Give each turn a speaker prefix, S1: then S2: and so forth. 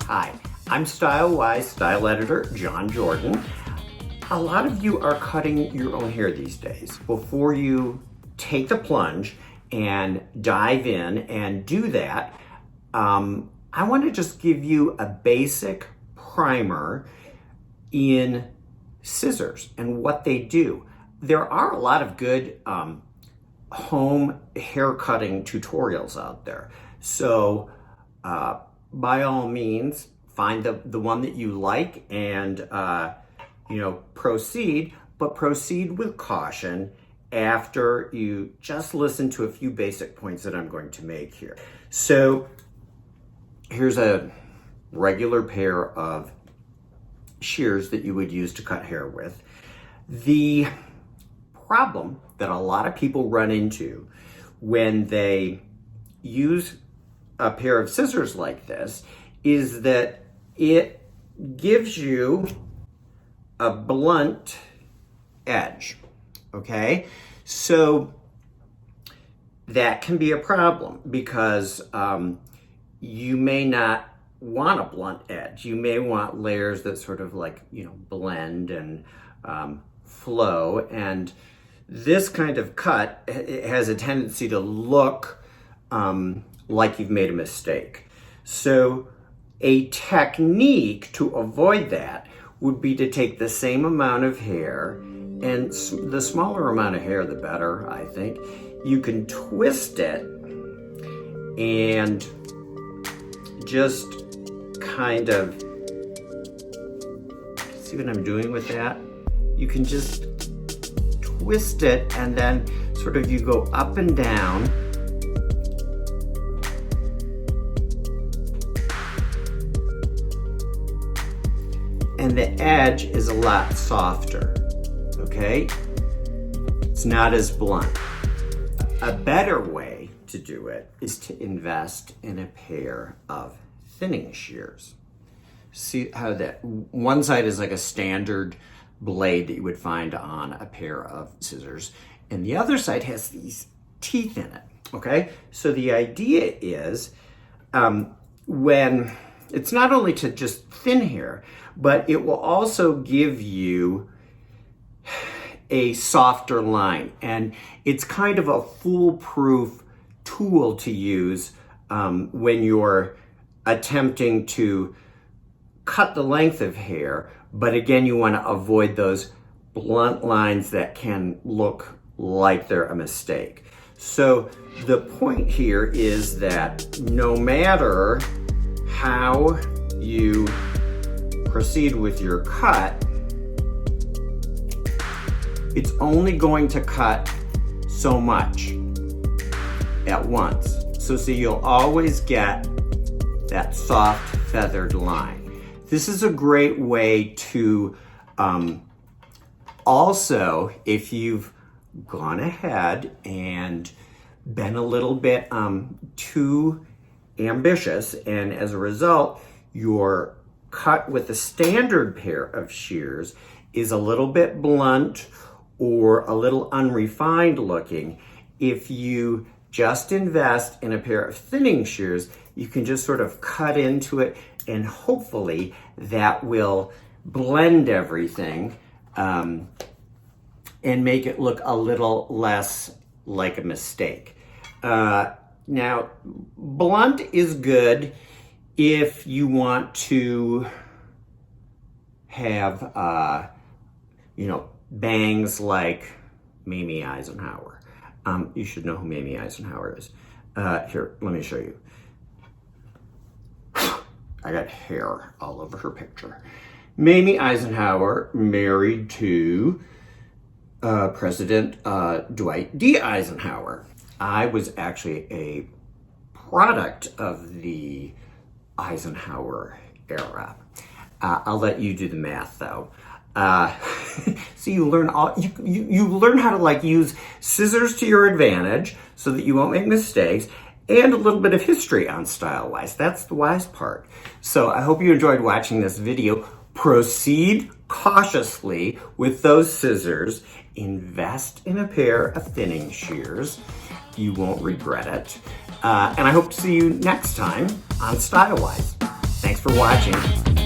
S1: Hi, I'm Style-Wise Style Editor Jon Jordan. A lot of you are cutting your own hair these days. Before you take the plunge and dive in and do that, I want to just give you a basic primer in scissors and what they do. There are a lot of good home hair cutting tutorials out there. So by all means, find the one that you like and proceed, but proceed with caution after you just listen to a few basic points that I'm going to make here. So here's a regular pair of shears that you would use to cut hair with. The problem that a lot of people run into when they use a pair of scissors like this is that it gives you a blunt edge, okay? So that can be a problem because you may not want a blunt edge. You may want layers that sort of blend and flow, and this kind of cut has a tendency to look like you've made a mistake. So a technique to avoid that would be to take the same amount of hair, and the smaller amount of hair, the better, I think. You can twist it and just kind of, see what I'm doing with that? You can just twist it and then sort of you go up and down. And the edge is a lot softer, okay? It's not as blunt. A better way to do it is to invest in a pair of thinning shears. See how that one side is like a standard blade that you would find on a pair of scissors, and the other side has these teeth in it, okay? So the idea is when it's not only to just thin hair, but it will also give you a softer line, and it's kind of a foolproof tool to use when you're attempting to cut the length of hair, but again, you want to avoid those blunt lines that can look like they're a mistake. So the point here is that no matter how you proceed with your cut, it's only going to cut so much at once. So see, you'll always get that soft feathered line. This is a great way to also, if you've gone ahead and been a little bit too ambitious, and as a result, your cut with a standard pair of shears is a little bit blunt or a little unrefined looking, if you just invest in a pair of thinning shears, you can just sort of cut into it, and hopefully that will blend everything and make it look a little less like a mistake. Now, blunt is good if you want to have, bangs like Mami Eisenhower. You should know who Mami Eisenhower is. Here, let me show you. I got hair all over her picture. Mami Eisenhower married to President Dwight D. Eisenhower. I was actually a product of the Eisenhower era. I'll let you do the math though. So you learn you learn how to use scissors to your advantage so that you won't make mistakes, and a little bit of history on Style-Wise. That's the wise part. So I hope you enjoyed watching this video. Proceed cautiously with those scissors. Invest in a pair of thinning shears. You won't regret it. And I hope to see you next time on Stylewise. Thanks for watching.